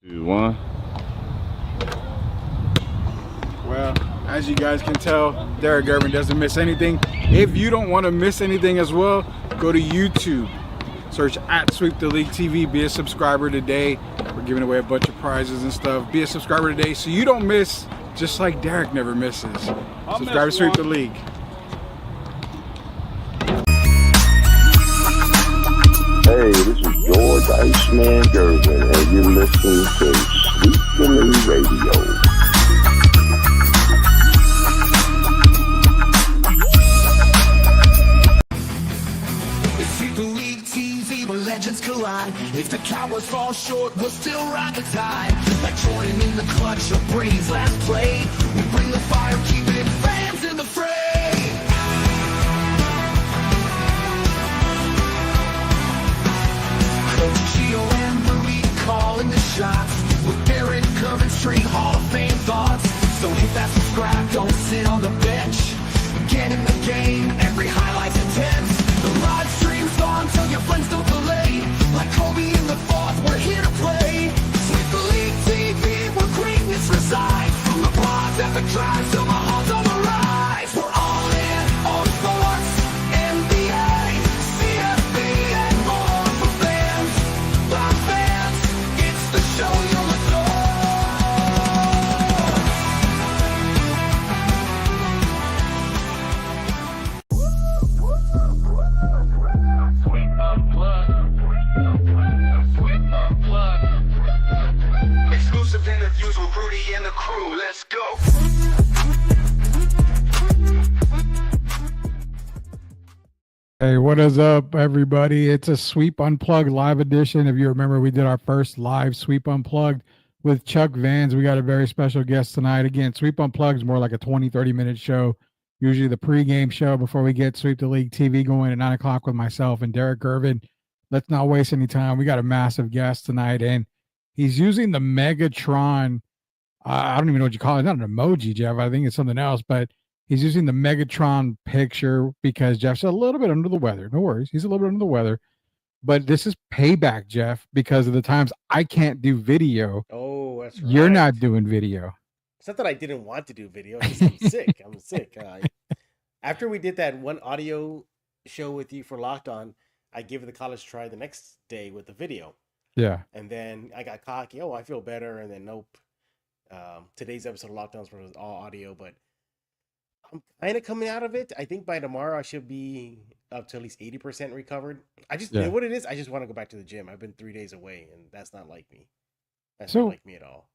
2, 1. Well, as you guys can tell, Derek Irvin doesn't miss anything. If you don't want to miss anything as well, go to YouTube. Search at Sweep the League TV. Be a subscriber today. We're giving away a bunch of prizes and stuff. Be a subscriber today so you don't miss, just like Derek never misses. Subscribe to Sweep the League. Hey, this is George Iceman Gervin, and you're listening to Sweep the League Radio. Sweep the League TV where legends collide. If the Cowboys fall short, we'll still ride the tide. Like Jordan in the clutch of Brady's last play. We bring the fire, keeping fans in the fray. Gio and Marie calling the shots. With Barrett coming straight Hall of Fame thoughts. So hit that subscribe, don't sit on the bench. Get in the game, every highlight's intense. The live stream's on till your friends don't delay. Like Kobe in the fourth, we're here to play. Sweep the League TV, where greatness resides. From the pods at the drive till the halls on the rise. We're all in on sports, NBA, CFB, and more for fans. Live fans, it's the show you'll adore. Sweep Unplugged. Sweep Unplugged. Exclusive interviews with Rudy and the crew. Let's go. Hey, what is up, everybody? It's a Sweep Unplugged live edition. If you remember, we did our first live Sweep Unplugged with Chuck Vans. We got a very special guest tonight. Again, Sweep Unplugged is more like a 20, 30-minute show, usually the pregame show before we get Sweep the League TV going at 9 o'clock with myself and Derek Irvin. Let's not waste any time. We got a massive guest tonight, and he's using the Megatron. I don't even know what you call it. It's not an emoji, Jeff. I think it's something else, but he's using the Megatron picture because Jeff's a little bit under the weather. No worries. He's a little bit under the weather. But this is payback, Jeff, because of the times I can't do video. Oh, that's right. You're not doing video. It's not that I didn't want to do video. It's just I'm sick. I'm sick. After we did that one audio show with you for Locked On, I gave it the college try the next day with the video. Yeah. And then I got cocky. Oh, I feel better. And then nope. Today's episode of Locked On Spurs was all audio, but I'm kind of coming out of it. I think by tomorrow I should be up to at least 80% recovered. You know what it is? I just want to go back to the gym. I've been 3 days away, and that's not like me. That's not like me at all.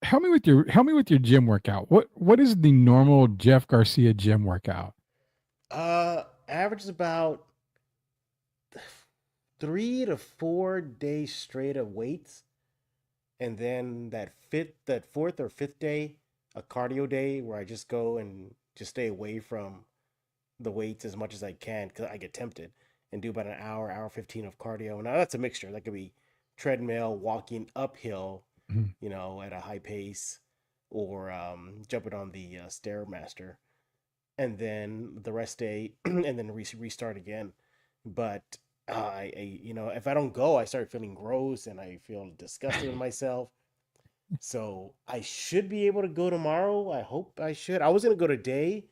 Help me with your gym workout. What is the normal Jeff Garcia gym workout? Average is about 3 to 4 days straight of weights, and then that fourth or fifth day, a cardio day where I just go and just stay away from the weights as much as I can because I get tempted, and do about an hour 15 of cardio. Now that's a mixture. That could be treadmill, walking uphill, at a high pace, or jumping on the Stairmaster, and then the rest day, and then restart again. But if I don't go, I start feeling gross and I feel disgusted with myself. So I should be able to go tomorrow. I hope I should. I was going to go today,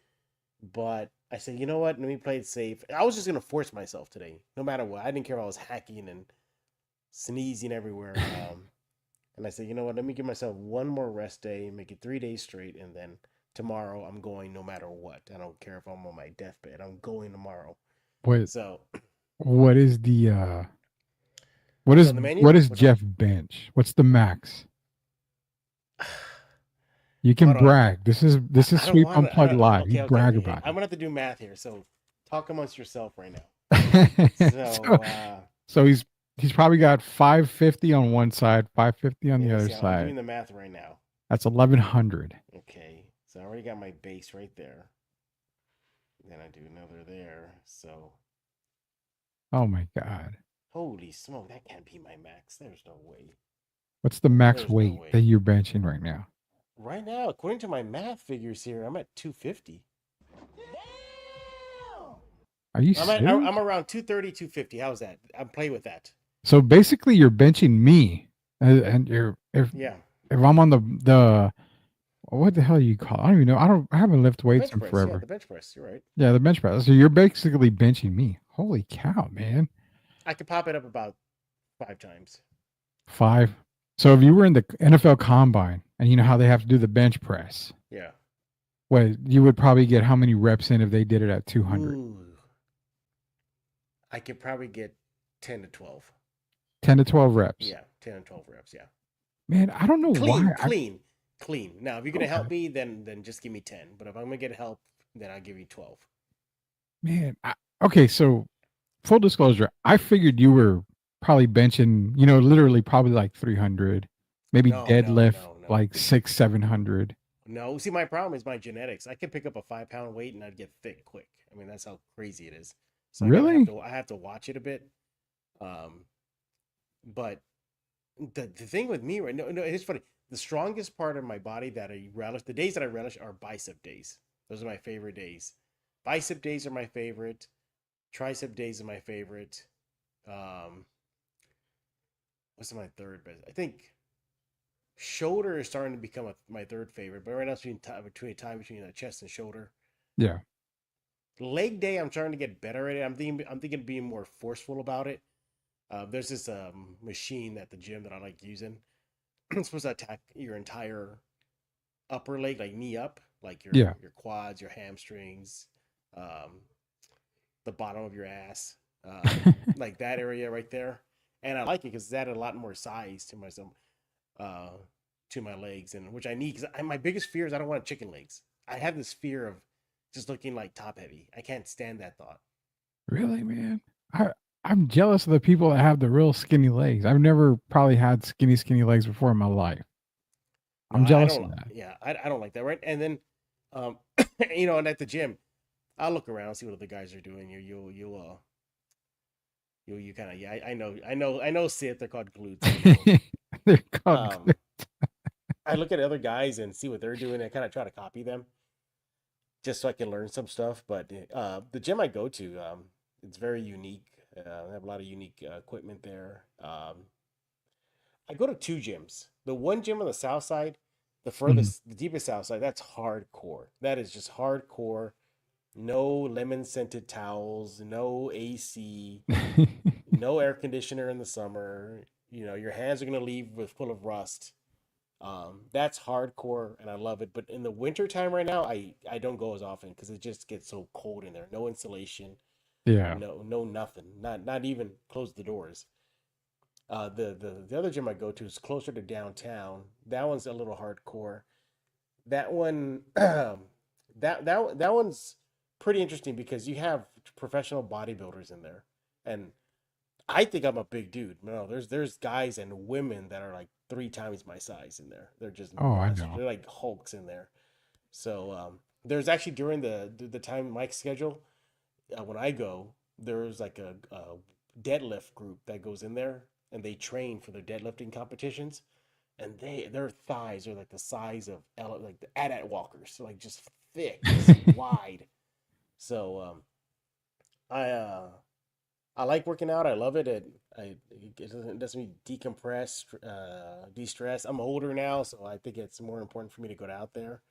but I said, you know what? Let me play it safe. I was just going to force myself today, no matter what. I didn't care if I was hacking and sneezing everywhere. And I said, you know what? Let me give myself one more rest day, make it 3 days straight. And then tomorrow I'm going no matter what. I don't care if I'm on my deathbed. I'm going tomorrow. Wait, so what is what is Jeff bench? What's the max? You can brag. This is Sweep Unplugged live. You brag about it. I'm gonna have to do math here, so talk amongst yourself right now. So he's probably got 550 on one side, 550 on the other side. I'm doing the math right now. That's 1100. Okay, so I already got my base right there. Then I do another there. So. Oh my God! Holy smoke! That can't be my max. There's no way. What's the max weight that you're benching right now? Right now, according to my math figures here, I'm at 250. Are you serious? I'm around 230, 250. How's that? I'm playing with that. So basically, you're benching me And you're if Yeah, I'm on the what the hell you call it? I don't even know. I haven't lifted the weights bench in press. Yeah, forever. the bench press. You're right. Yeah, the bench press. So you're basically benching me. Holy cow, man. I could pop it up about 5 times. 5. So if you were in the NFL combine and you know how they have to do the bench press, Yeah. well, you would probably get how many reps in if they did it at 200? Ooh. I could probably get 10 to 12. 10 to 12 reps. Yeah, 10 and 12 reps. Yeah. Man, I don't know Clean, why. clean. Now, if you're gonna help Okay. me, then just give me 10. But if I'm gonna get help, then I'll give you 12. Man, okay, so full disclosure, I figured you were probably benching, literally probably like 300, maybe No, no, deadlift no, no, like 600, 700. no. See, my problem is my genetics. I can pick up a 5 pound weight and I'd get thick quick. I mean, that's how crazy it is. So Really? I have to watch it a bit. Um, but the thing with me right, no, it's funny. The strongest part of my body that I relish, the days that I relish are bicep days. Those are my favorite days. Bicep days are my favorite. Tricep days are my favorite. Um, what's my third best? I think shoulder is starting to become my third favorite, but right now it's between chest and shoulder. Yeah. Leg day, I'm trying to get better at it. I'm thinking of being more forceful about it. There's this machine at the gym that I like using. It's supposed to attack your entire upper leg, like knee up, like Yeah. your quads, your hamstrings, um, the bottom of your ass, like that area right there. And I like it because it's added a lot more size to uh, to my legs, and which I need because my biggest fear is I don't want chicken legs. I have this fear of just looking like top heavy. I can't stand that thought. Really, man? I I'm jealous of the people that have the real skinny legs. I've never probably had skinny legs before in my life. No, I'm I jealous don't. of that. Yeah, I don't like that. Right, and then, um, and at the gym, I'll look around, see what other guys are doing. You kind of, yeah. I know. Sit, they're called glutes. I know. They're called Um, I look at other guys and see what they're doing. And kind of try to copy them just so I can learn some stuff. But the gym I go to, it's very unique. They have a lot of unique equipment there. I go to 2 gyms. The one gym on the south side, Mhm. the deepest south side, that's hardcore. That is just hardcore. No lemon scented towels, no AC, no air conditioner in the summer. You know, your hands are gonna leave with full of rust. That's hardcore, and I love it. But in the winter time right now, I don't go as often because it just gets so cold in there. No insulation, Yeah. no nothing. Not even close the doors. The other gym I go to is closer to downtown. That one's a little hardcore. That one that one's pretty interesting because you have professional bodybuilders in there, and I think I'm a big dude. No, there's guys and women that are like 3 times my size in there. They're just Oh, I monsters. know. They're like hulks in there. So there's actually during the time Mike's schedule when I go, there's like a deadlift group that goes in there and they train for their deadlifting competitions. And their thighs are like the size of like the AT-AT walkers, like just thick, just wide. So I I like working out. I love it. It doesn't me decompress, de-stress. I'm older now, so I think it's more important for me to go out there.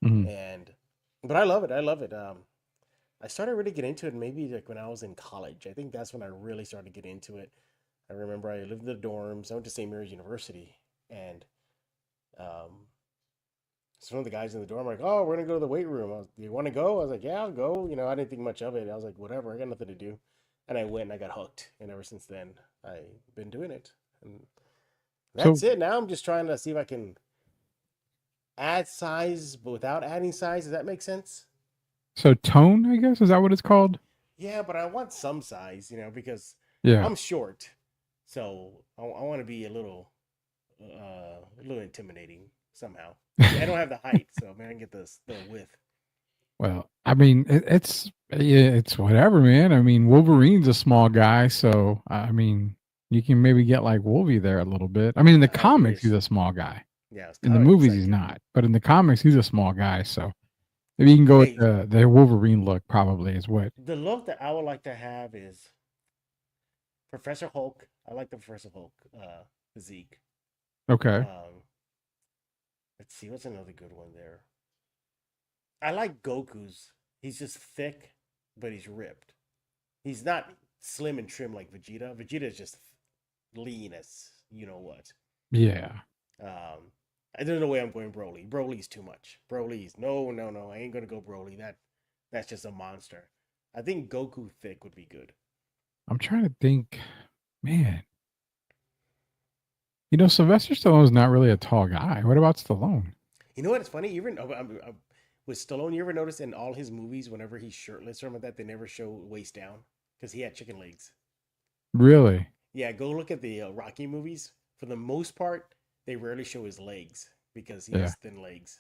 Mhm. And but I love it. I love it. I started really getting into it maybe like when I was in college. I think that's when I really started to get into it. I remember I lived in the dorms. I went to St. Mary's University, and um, some of the guys in the dorm were like, "Oh, we're gonna go to the weight room. Do you want to go?" I was like, "Yeah, I'll go." You know, I didn't think much of it. I was like, "Whatever, I got nothing to do," and I went and I got hooked. And ever since then, I've been doing it. And So that's it. Now I'm just trying to see if I can add size, but without adding size. Does that make sense? so tone, I guess, is that what it's called? Yeah, but I want some size, because Yeah. I'm short, so I want to be a little intimidating somehow. I don't have the height, so man, I can get the width. Well, I mean, it's whatever, man. I mean, Wolverine's a small guy, so I mean, you can maybe get like Wolvie there a little bit. I mean, in the I comics, he's wish. a small guy. Yeah, it's In the comic movies, he's accurate. not, but in the comics, he's a small guy. So maybe you can go with Hey, the Wolverine look. Probably is what. the look that I would like to have is Professor Hulk. I like the Professor Hulk physique. Okay. Let's see, what's another good one there? I like Goku's. He's just thick, but he's ripped. He's not slim and trim like Vegeta. Vegeta is just lean as you know what. Yeah. There's no way I'm going Broly. Broly's too much. Broly's no. I ain't gonna go Broly. That's just a monster. I think Goku thick would be good. I'm trying to think, man. You know, Sylvester Stallone's not really a tall guy. What about Stallone? You know what? It's funny. Even with Stallone, you ever notice in all his movies, whenever he's shirtless or something like that, they never show waist down because he had chicken legs. Really? Yeah, go look at the Rocky movies. For the most part, they rarely show his legs because he Yeah. has thin legs.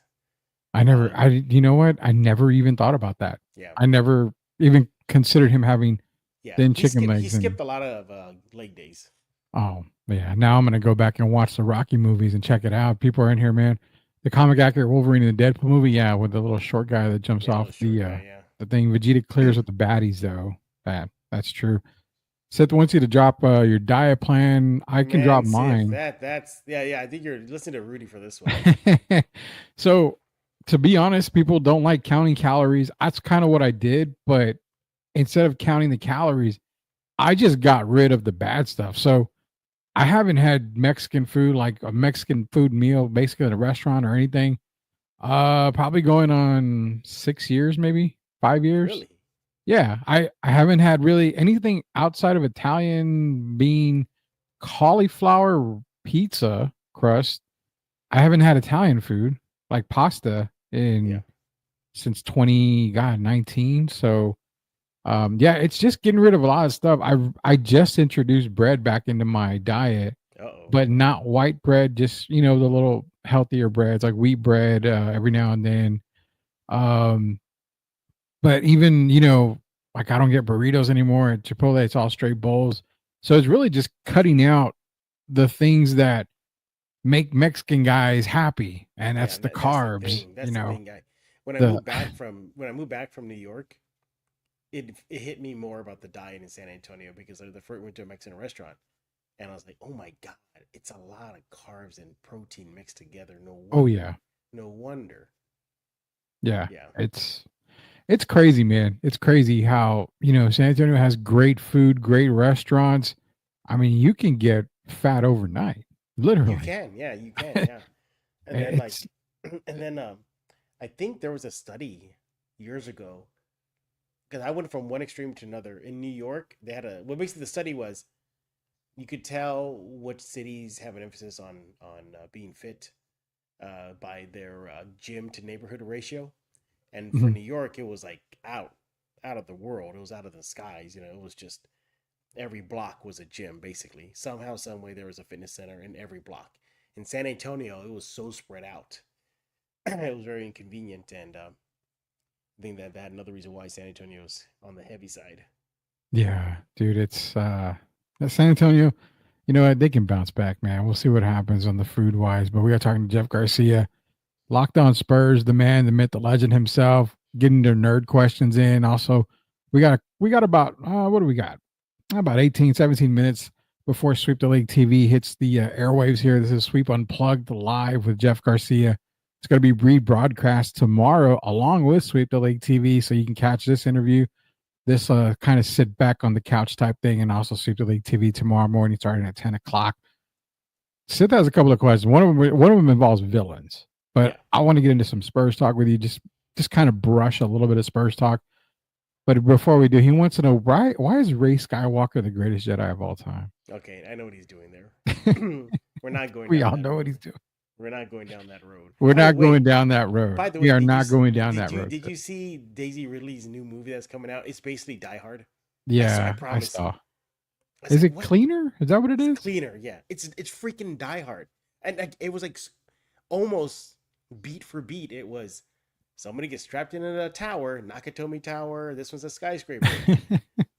You know what? I never even thought about that. Yeah. I never even considered him having Yeah. thin chicken legs. He skipped a lot of leg days. Oh, yeah. Now I'm going to go back and watch the Rocky movies and check it out. People are in here, man. The comic accurate Wolverine in the Deadpool movie, yeah, with the little short guy that jumps off the thing. Vegeta clears with the baddies, though. That's true. Seth wants you to drop your diet plan. I can drop mine. That's I think you're listening to Rudy for this one. So, to be honest, people don't like counting calories. That's kind of what I did, but instead of counting the calories, I just got rid of the bad stuff. So, I haven't had Mexican food, like a Mexican food meal, basically at a restaurant or anything. Probably going on 6 years, maybe 5 years. Really? Yeah, I haven't had really anything outside of Italian bean cauliflower pizza crust. I haven't had Italian food like pasta since 2019. So it's just getting rid of a lot of stuff. I just introduced bread back into my diet, but not white bread, just the little healthier breads like wheat bread every now and then. But even, like I don't get burritos anymore at Chipotle, it's all straight bowls. So it's really just cutting out the things that make Mexican guys happy. And that's the carbs. That's the thing, guy. When I moved back from New York, it hit me more about the diet in San Antonio because the first went to a Mexican restaurant. And I was like, oh my God, it's a lot of carbs and protein mixed together. No wonder. Oh yeah. No wonder. Yeah. It's crazy, man. It's crazy how, San Antonio has great food, great restaurants. I mean, you can get fat overnight, literally. You can, yeah. And then I think there was a study years ago because I went from one extreme to another. In New York, they had basically the study was you could tell which cities have an emphasis on being fit by their gym to neighborhood ratio. And for New York, it was like out of the world. It was out of the skies. It was just every block was a gym, basically. Somehow, some way, there was a fitness center in every block. In San Antonio, it was so spread out. It was very inconvenient, and I think that another reason why San Antonio's on the heavy side. Yeah, dude, it's San Antonio. You know what? They can bounce back, man. We'll see what happens on the food wise. But we are talking to Jeff Garcia. Locked On Spurs, the man, the myth, the legend himself, getting their nerd questions in. Also, we got about, what do we got? About 18, 17 minutes before Sweep the League TV hits the airwaves here. This is Sweep Unplugged live with Jeff Garcia. It's going to be rebroadcast tomorrow along with Sweep the League TV. So you can catch this interview, this kind of sit back on the couch type thing, and also Sweep the League TV tomorrow morning starting at 10 o'clock. Sith has a couple of questions. One of them involves villains. But I want to get into some Spurs talk with you, just kind of brush a little bit of Spurs talk. But before we do, he wants to know, why is Rey Skywalker the greatest Jedi of all time? Okay, I know what he's doing there. We're not going We all know what he's doing. We're not going down that road. We're not going down that road. By the way, we are not going down that road. Did you see Daisy Ridley's new movie that's coming out? It's basically Die Hard. Yeah, I saw. Is it Cleaner? Is that what it is? Cleaner, yeah. It's freaking Die Hard. And it was like almost beat for beat. It was somebody gets trapped in a tower, Nakatomi Tower. This one's a skyscraper.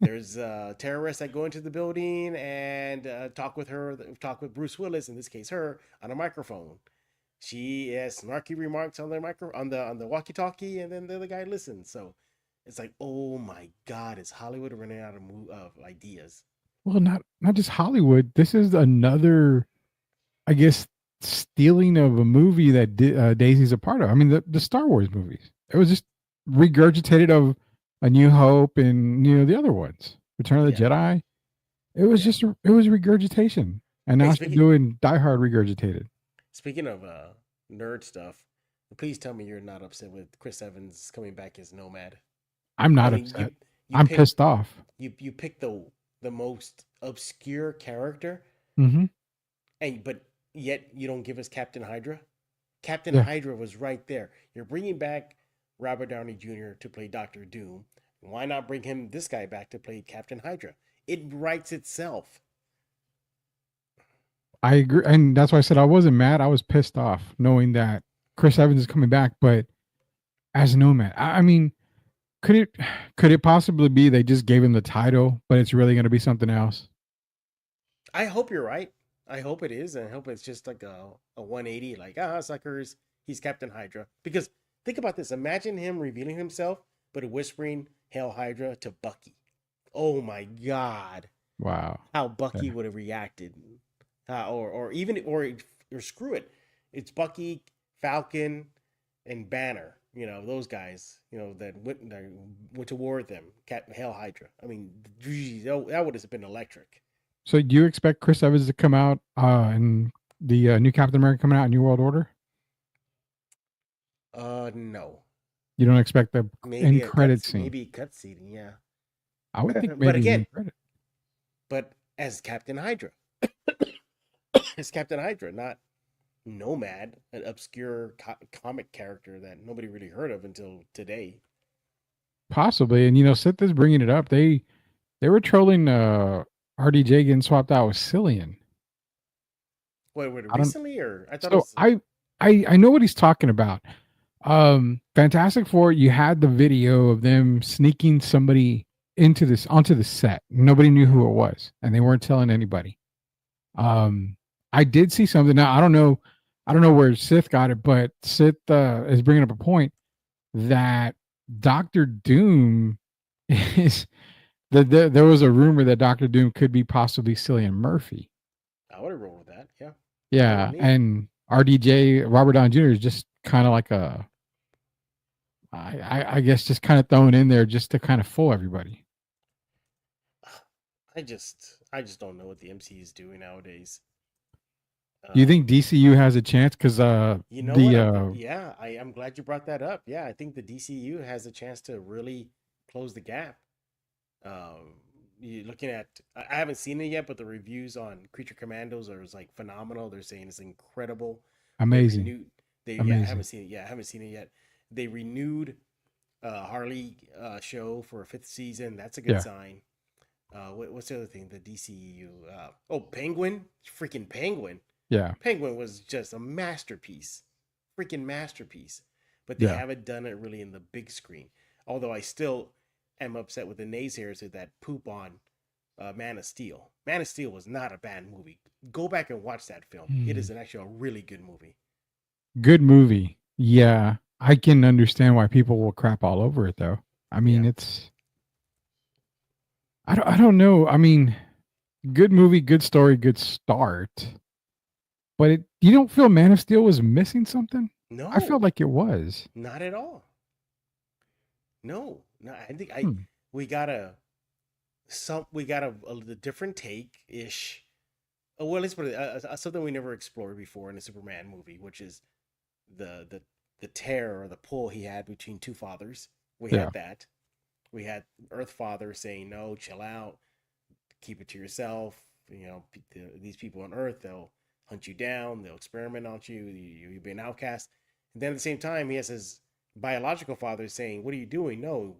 There's terrorists that go into the building and talk with Bruce Willis, in this case her, on a microphone. She has snarky remarks on the walkie-talkie, and then the other guy listens. So it's like, oh my God, is Hollywood running out of ideas? Well, not just Hollywood. This is another, I guess, stealing of a movie that Daisy's a part of. I mean, the Star Wars movies. It was just regurgitated of A New Hope and the other ones, Return of the Yeah. Jedi. It was Yeah. just it was regurgitation, and Hey, now she's doing Die Hard regurgitated. speaking of nerd stuff, please tell me you're not upset with Chris Evans coming back as Nomad. I'm I not mean, upset. you I'm picked pissed off. you picked the most obscure character, Mm-hmm. but yet you don't give us Captain Hydra. Captain Yeah, Hydra was right there. You're bringing back Robert Downey Jr. to play Doctor Doom. Why not bring this guy back to play Captain Hydra? It writes itself. I agree, and that's why I said I wasn't mad. I was pissed off knowing that Chris Evans is coming back, but as Nomad. I mean, could it could it possibly be they just gave him the title, but it's really going to be something else? I hope you're right. I hope it is, and I hope it's just like a 180, like suckers, he's Captain Hydra. Because think about this: imagine him revealing himself, but whispering "Hail Hydra" to Bucky. Oh my God, Wow. how Bucky Yeah. would have reacted, or screw it, it's Bucky, Falcon, and Banner. Those guys. That went to war with them. Hail Hydra. I mean, geez, that would have been electric. So do you expect Chris Evans to come out in the new Captain America coming out in New World Order? No. You don't expect the Maybe end a credit cut, scene? maybe a cutscene, yeah. I would think But maybe the again, end credit. but as Captain Hydra, as Captain Hydra, not Nomad, an obscure comic character that nobody really heard of until today. Possibly, and Sith is bringing it up. They were trolling RDJ getting swapped out with Cillian. Wait, I don't. recently or I thought it So was. I know what he's talking about. Fantastic Four, you had the video of them sneaking somebody onto the set. Nobody knew who it was, and they weren't telling anybody. I did see something. Now I don't know where Sith got it, but Sith is bringing up a point that Doctor Doom is there was a rumor that Doctor Doom could be possibly Cillian Murphy. I would have rolled with that. Yeah. Yeah, and RDJ Robert Downey Jr. is just kind of like I guess just kind of thrown in there just to kind of fool everybody. I just don't know what the MC is doing nowadays. Do you think DCU has a chance? Because You know what? Yeah, I'm glad you brought that up. Yeah, I think the DCU has a chance to really close the gap. You're looking at, I haven't seen it yet, but the reviews on Creature Commandos are like phenomenal. They're saying it's incredible. amazing, I amazing. haven't seen it yet. I haven't seen it yet. They renewed Harley show for a 5th season. That's a good Yeah. sign. What's the other thing? The DCU. Penguin. Freaking Penguin. Yeah, Penguin was just a masterpiece. Freaking masterpiece. But they Yeah. haven't done it really in the big screen. Although I still am upset with the naysayers that poop on Man of Steel. Man of Steel was not a bad movie. Go back and watch that film. It is actually a really good movie. good movie. Yeah, I can understand why people will crap all over it though. I mean, Yeah. it's I don't know. I mean, good movie, good story, good start. But you don't feel Man of Steel was missing something? No, I felt like it was. not at all. No, I think Hmm. we got a different take ish. Well, let's put it something we never explored before in a Superman movie, which is the tear or the pull he had between two fathers. We Yeah. had that. We had Earth Father saying, "No, chill out, keep it to yourself." These people on Earth, they'll hunt you down, they'll experiment on you. You'll be an outcast. And then at the same time, he has his biological father saying, "What are you doing? No,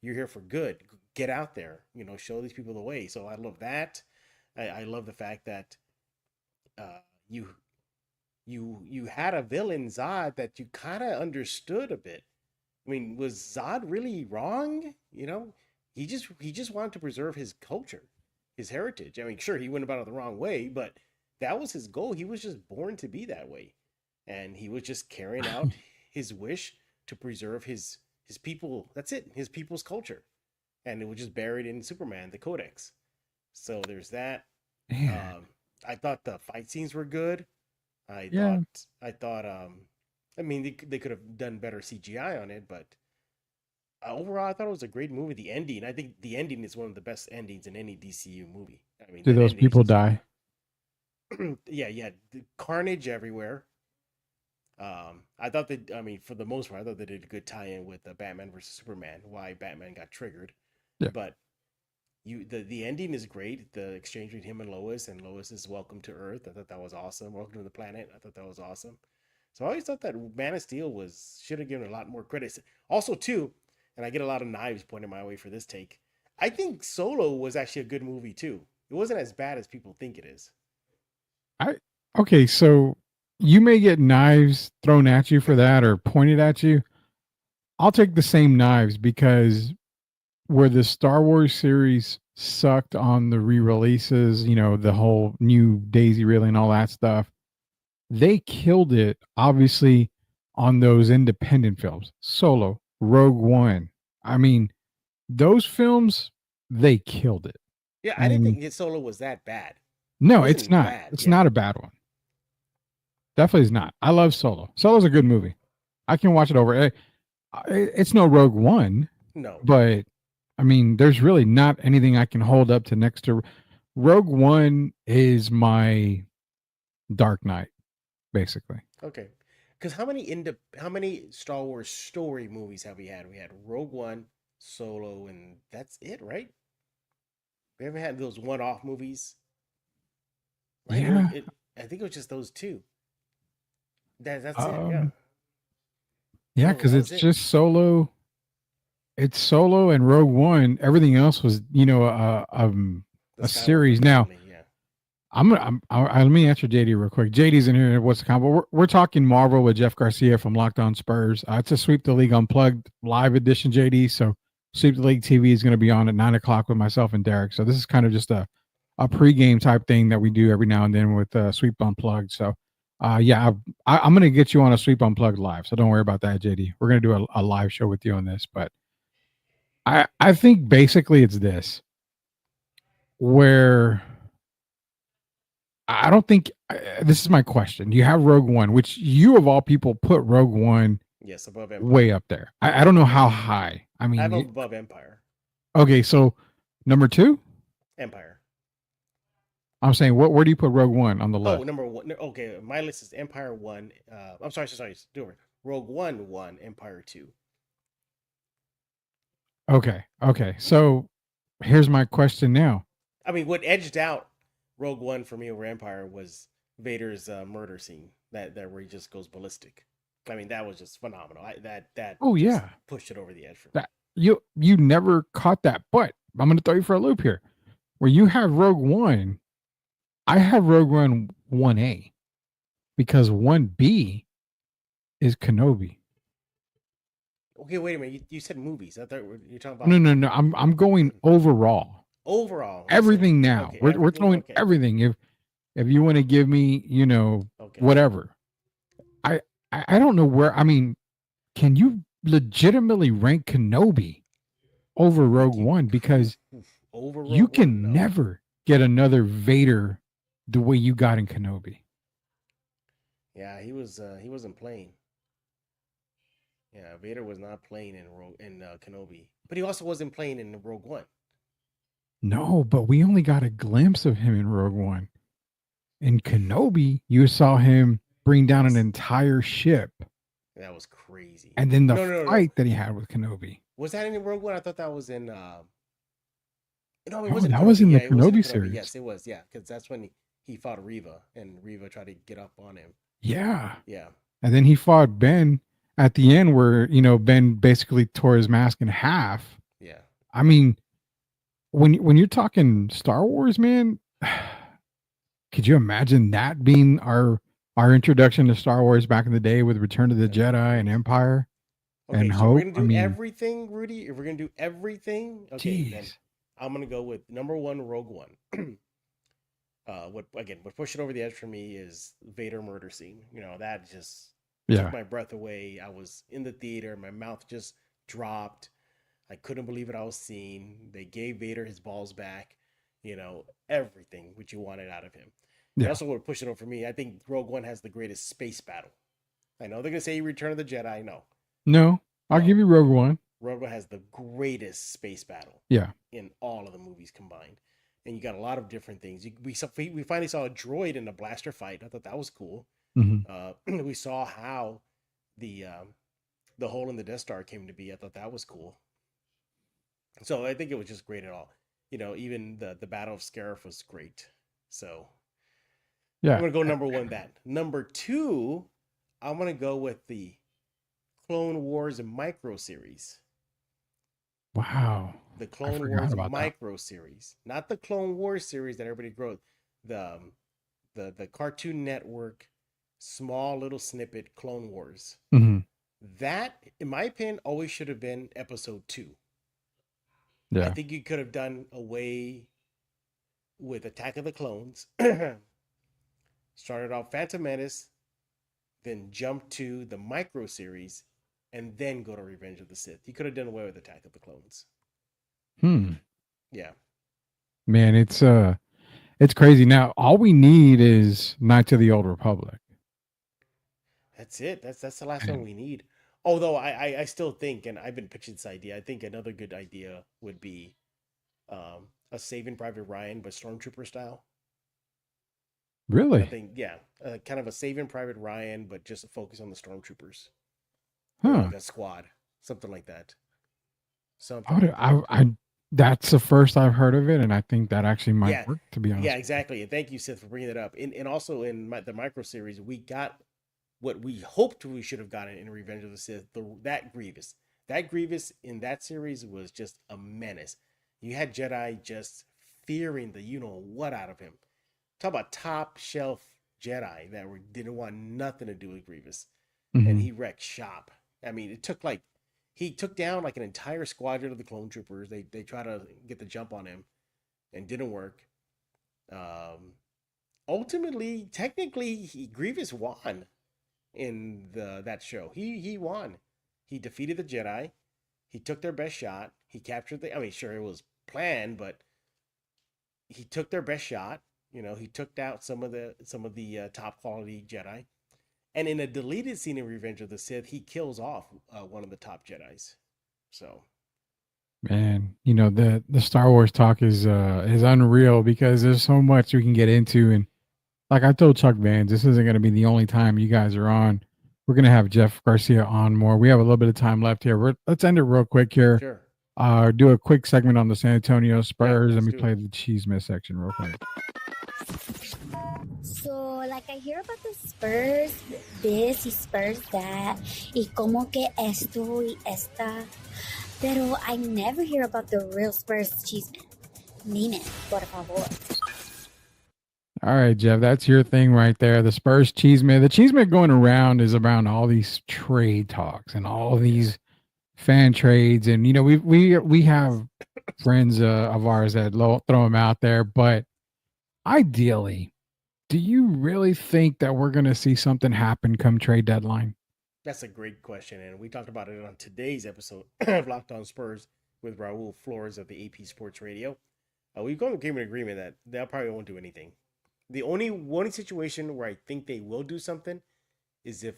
you're here for good. Get out there. Show these people the way." So I love that. I love the fact that you had a villain Zod that you kind of understood a bit. I mean, was Zod really wrong? He just wanted to preserve his culture, his heritage. I mean, sure, he went about it the wrong way, but that was his goal. He was just born to be that way, and he was just carrying out his wish to preserve his people. That's it, his people's culture, and it was just buried in Superman, the Codex. So there's that. Man. I thought the fight scenes were good. I Yeah. thought, I thought, I mean, they could have done better CGI on it, but overall, I thought it was a great movie. The ending, I think the ending is one of the best endings in any DCU movie. I mean, Do that those ending is people just, die? yeah, the carnage everywhere. I thought that, I mean, for the most part, I thought they did a good tie-in with Batman versus Superman, why Batman got triggered. Yeah. But the ending is great. The exchange between him and Lois is welcome to Earth. I thought that was awesome. Welcome to the planet. I thought that was awesome. So I always thought that Man of Steel should have given a lot more credit. Also, too, and I get a lot of knives pointed my way for this take. I think Solo was actually a good movie too. It wasn't as bad as people think it is. I Okay, so you may get knives thrown at you for that or pointed at you. I'll take the same knives because where the Star Wars series sucked on the re-releases, the whole new Daisy reel and all that stuff, they killed it obviously on those independent films. Solo, Rogue One. I mean, those films, they killed it. Yeah, I didn't And think Solo was that bad. It no, it's wasn't not. bad. It's Yeah. not a bad one. Definitely is not. I love Solo. Solo's a good movie. I can watch it over. It's no Rogue One, No. but I mean, there's really not anything I can hold up to next to Rogue One is my Dark Knight, basically. Okay. Because how many Star Wars story movies have we had? We had Rogue One, Solo, and that's it, right? We haven't had those one-off movies, right? Yeah. I think it was just those two. That's it. Yeah. Um, yeah, No, because that it's was it. just Solo. It's Solo and Rogue One. Everything else was, The a Skywalker series. Now, family. Yeah. let me answer JD real quick. JD's in here. What's the combo? We're talking Marvel with Jeff Garcia from Locked On Spurs. It's a Sweep the League Unplugged live edition, JD. So Sweep the League TV is going to be on at 9 o'clock with myself and Derek. So this is kind of just a pregame type thing that we do every now and then with Sweep Unplugged. So yeah, I'm going to get you on a Sweep Unplugged live. So don't worry about that, JD. We're going to do a live show with you on this. But I think basically it's this where I don't think this is my question. You have Rogue One, which you of all people put Rogue One Yes, above Empire. way up there. I don't know how high. I I mean, have above Empire. okay, so number two, Empire. I'm saying, where do you put Rogue One on the Oh, list? number one. Okay, my list is Empire one. I'm sorry. Do it. Rogue One one, Empire two. Okay. So here's my question now. I mean, what edged out Rogue One for me over Empire was Vader's murder scene. That where he just goes ballistic. I mean, that was just phenomenal. That Oh just yeah, pushed it over the edge for me. that you never caught that, but I'm going to throw you for a loop here. Where you have Rogue One, I have Rogue One 1A because 1B is Kenobi. Okay, wait a minute. You said movies. I thought you're talking about No. I'm going overall. overall. Everything now. Okay, We're everything. throwing Okay, everything. If you want to give me, okay. whatever. I don't know where. I mean, can you legitimately rank Kenobi over Rogue One? Because Over Rogue you can One? No. never get another Vader the way you got in Kenobi. Yeah, he wasn't playing. Yeah, Vader was not playing in Kenobi, but he also wasn't playing in Rogue One. No, but we only got a glimpse of him in Rogue One. In Kenobi, you saw him bring down an entire ship. That was crazy. And then the No. fight that he had with Kenobi. Was that in Rogue One? I thought that was in. No, it No, wasn't. that Kenobi. was in the Yeah, it was in Kenobi series. Yes, it was. Yeah, because that's when he fought Reva, and Reva tried to get up on him. Yeah. Yeah. And then he fought Ben at the end where, Ben basically tore his mask in half. Yeah. I mean, when you're talking Star Wars, man, could you imagine that being our introduction to Star Wars back in the day with Return of the Jedi and Empire Okay, and so Hope? we're gonna do everything, Rudy. If we're gonna do everything, okay, then Jeez. I'm gonna go with number one, Rogue One. What pushed it over the edge for me is Vader murder scene. That just took my breath away. I was in the theater, my mouth just dropped. I couldn't believe what I was seeing. They gave Vader his balls back. Everything which you wanted out of him. And Yeah. also, what pushed it over for me, I think Rogue One has the greatest space battle. I know they're gonna say Return of the Jedi. No, I'll give No. you Rogue One. Rogue One has the greatest space battle Yeah. in all of the movies combined, and you got a lot of different things. We finally saw a droid in a blaster fight. I thought that was cool. Mm-hmm. We saw how the hole in the Death Star came to be. I thought that was cool. So I think it was just great at all. Even the Battle of Scarif was great. So I'm Yeah. gonna go number one. That number two, I'm gonna go with the Clone Wars micro series. Wow. The I Clone forgot Wars about that. micro series, not the Clone Wars series that everybody grew. The Cartoon Network small little snippet Clone Wars. Mm-hmm. That, in my opinion, always should have been episode 2. I Yeah. think you could have done away with Attack of the Clones. Started off Phantom Menace, then jump to the micro series, and then go to Revenge of the Sith. You could have done away with Attack of the Clones. Yeah. Man, it's crazy. Now all we need is Knights of the Old Republic. That's it. That's the last one we need. Although I still think, and I've been pitching this idea, I think another good idea would be a Saving Private Ryan, but Stormtrooper style. Really? I think, yeah, kind of a Saving Private Ryan, but just a focus on the Stormtroopers. Huh. Like a squad, something like that. Something. I that's the first I've heard of it, and I think that actually might work, to be honest. Yeah, exactly. And thank you, Seth, for bringing that up. And also in the micro series, we got what we hoped we should have gotten in Revenge of the Sith. That Grievous in that series was just a menace. You had Jedi just fearing the what out of him. Talk about top shelf Jedi that didn't want nothing to do with Grievous, and he wrecked shop. I mean, he took down like an entire squadron of the clone troopers. They tried to get the jump on him, and didn't work. Ultimately, technically, Grievous won in that show. He won. He defeated the Jedi. He took their best shot. He captured sure, it was planned, but he took their best shot. He took out some of the top quality Jedi. And in a deleted scene in Revenge of the Sith, he kills off one of the top Jedis. So, man, the Star Wars talk is unreal because there's so much we can get into, and like I told Chuck Vans, this isn't going to be the only time you guys are on. We're going to have Jeff Garcia on more. We have a little bit of time left here. Let's end it real quick here. sure. Do a quick segment on the San Antonio Spurs. let's Let me do play it. the Cheesemith section real quick. So, like, I hear about the Spurs this y Spurs that, y como que esto y esta, pero I never hear about the real Spurs chisme. Dime, por favor. All right, Jeff, that's your thing right there. The Spurs Cheesemith. The Cheesemith going around is around all these trade talks and all these fan trades, and we have friends of ours that throw them out there, but ideally, do you really think that we're going to see something happen come trade deadline? That's a great question, and we talked about it on today's episode of Locked On Spurs with Raul Flores of the AP Sports Radio. We've gone to agreement that they probably won't do anything. The only situation where I think they will do something is if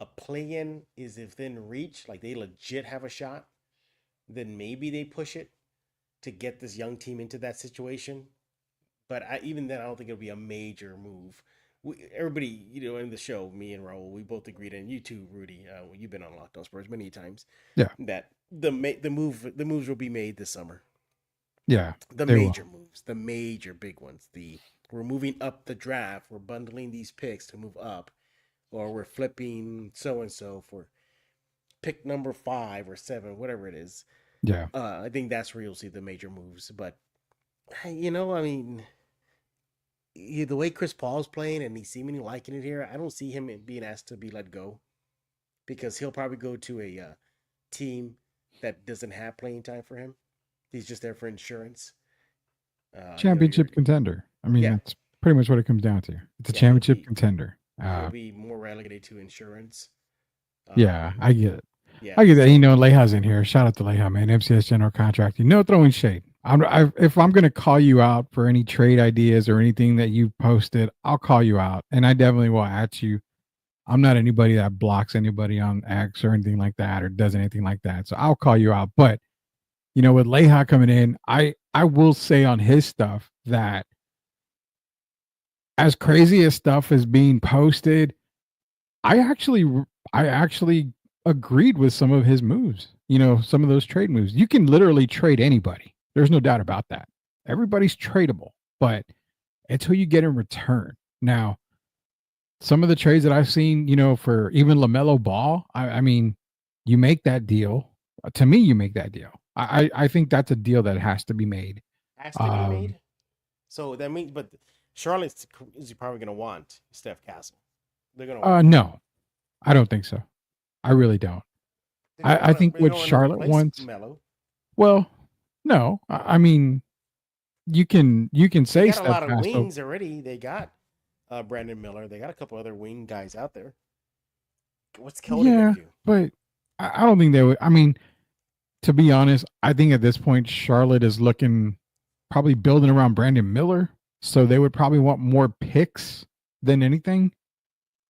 a play-in is within reach, like they legit have a shot, then maybe they push it to get this young team into that situation. But even then, I don't think it'll be a major move. Everybody, in the show, me and Raul, we both agreed, and you too, Rudy, you've been on Locked On Spurs many times. Yeah. That the moves will be made this summer. Yeah. The major moves, the major big ones. We're moving up the draft. We're bundling these picks to move up, or we're flipping so and so for pick number 5 or 7, whatever it is. Yeah. I think that's where you'll see the major moves. But the way Chris Paul's playing and he's seemingly liking it here, I don't see him being asked to be let go, because he'll probably go to a team that doesn't have playing time for him. He's just there for insurance. Championship contender. I mean, that's pretty much what it comes down to. It's a championship contender. He'll be more relegated to insurance. Yeah, I get it. Yeah, I get that. Leja's in here. Shout out to Leja, man. MCS General Contracting. No throwing shade. If I'm going to call you out for any trade ideas or anything that you posted, I'll call you out, and I definitely will at you. I'm not anybody that blocks anybody on X or anything like that or does anything like that. So I'll call you out. But with Leha coming in, I will say on his stuff that as crazy as stuff is being posted, I actually agreed with some of his moves. Some of those trade moves. You can literally trade anybody. There's no doubt about that. Everybody's tradable, but it's who you get in return. Now, some of the trades that I've seen, for even LaMelo Ball, I mean, you make that deal. To me, you make that deal. I think that's a deal that has to be made. Has to be made. So that means, but Charlotte is probably going to want Steph Castle. They're going to. No, I don't think so. I really don't. I think what Charlotte wants. Melo. Well, no, I mean, you can say they got Steph a lot of Castle. wings already. They got Brandon Miller. They got a couple other wing guys out there. What's Cody going to do? But I don't think they would. I mean, to be honest, I think at this point Charlotte is looking probably building around Brandon Miller, so they would probably want more picks than anything,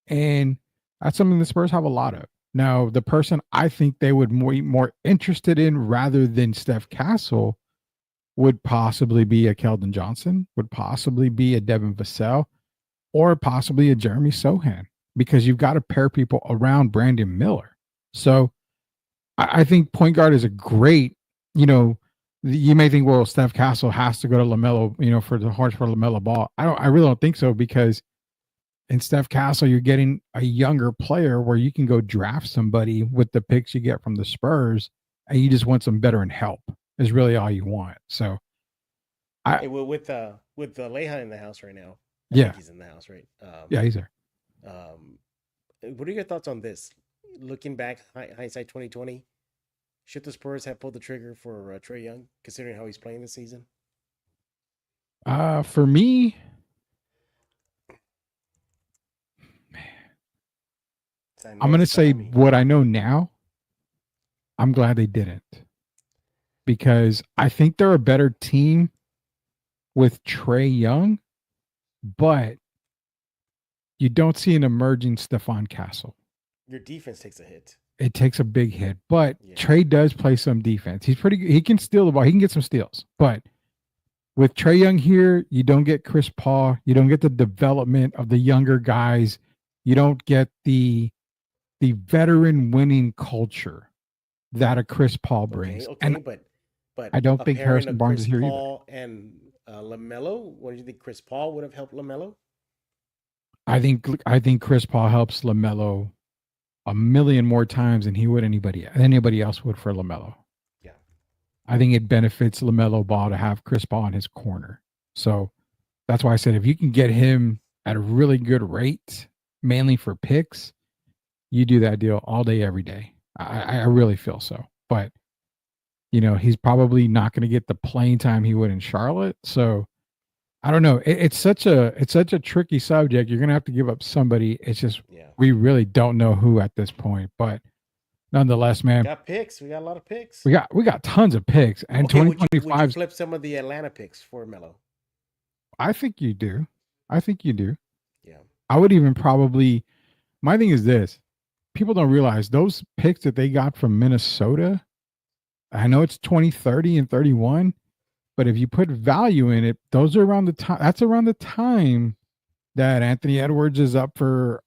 and that's something the Spurs have a lot of. Now, the person I think they would more interested in rather than Steph Castle would possibly be a Keldon Johnson, would possibly be a Devin Vassell, or possibly a Jeremy Sohan, because you've got to pair people around Brandon Miller. So I think point guard is a great, you may think, well, Steph Castle has to go to LaMelo, for the Hornets for LaMelo Ball. I really don't think so, because in Steph Castle, you're getting a younger player where you can go draft somebody with the picks you get from the Spurs, and you just want some veteran help is really all you want. So with Leha in the house right now. I think he's in the house, right? Yeah, he's there. What are your thoughts on this? Looking back, hindsight 2020, should the Spurs have pulled the trigger for Trae Young, considering how he's playing this season? For me, I'm going to say what I know now. I'm glad they didn't, because I think they're a better team with Trae Young, but you don't see an emerging Stephon Castle. Your defense takes a hit. It takes a big hit, but Trae does play some defense. He's pretty good. He can steal the ball. He can get some steals, but with Trae Young here, you don't get Chris Paul. You don't get the development of the younger guys. You don't get the veteran winning culture that a Chris Paul brings. Okay, and but I don't think Harrison Barnes is here Paul either. And LaMelo, what do you think? Chris Paul would have helped LaMelo? I think Chris Paul helps LaMelo a million more times than he would anybody else would for LaMelo. Yeah, I think it benefits LaMelo Ball to have Chris Paul in his corner. So that's why I said if you can get him at a really good rate, mainly for picks, you do that deal all day, every day. I really feel so. But, he's probably not going to get the playing time he would in Charlotte. So I don't know. It's such a tricky subject. You're going to have to give up somebody. It's just we really don't know who at this point. But nonetheless, man, we got picks. We got a lot of picks. We got tons of picks. And 2025. Would you flip some of the Atlanta picks for Melo? I think you do. Yeah. I would even probably. My thing is this. People don't realize those picks that they got from Minnesota. I know it's 20, 30, and 31, but if you put value in it, those are around the time. That's around the time that Anthony Edwards is up for,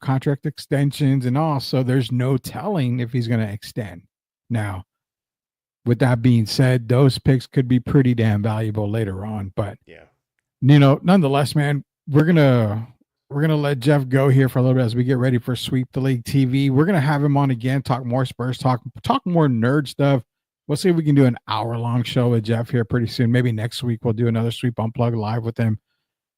contract extensions and all. So there's no telling if he's going to extend. Now, with that being said, those picks could be pretty damn valuable later on. But nonetheless, man, we're gonna let Jeff go here for a little bit as we get ready for Sweep the League TV. We're going to have him on again, talk more Spurs, talk more nerd stuff. We'll see if we can do an hour-long show with Jeff here pretty soon. Maybe next week we'll do another Sweep Unplugged live with him.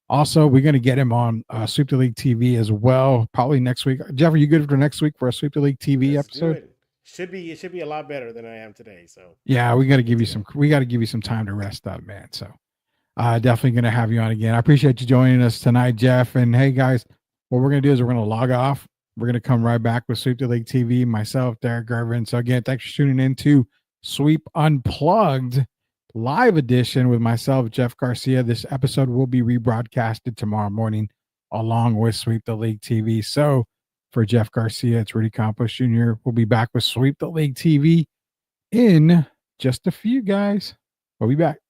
Also, we're going to get him on Sweep the League TV as well, probably next week. Jeff, are you good for next week for a Sweep the League TV episode? It should be a lot better than I am today. So yeah, we got to give you some time to rest up, man. So definitely going to have you on again. I appreciate you joining us tonight, Jeff. And hey, guys, what we're going to do is we're going to log off. We're going to come right back with Sweep the League TV, myself, Derek Gervin. So again, thanks for tuning in to Sweep Unplugged. live edition with myself, Jeff Garcia. This episode will be rebroadcasted tomorrow morning along with Sweep the League TV. So for Jeff Garcia, it's Rudy Campos Jr. We'll be back with Sweep the League TV in just a few, guys. We'll be back.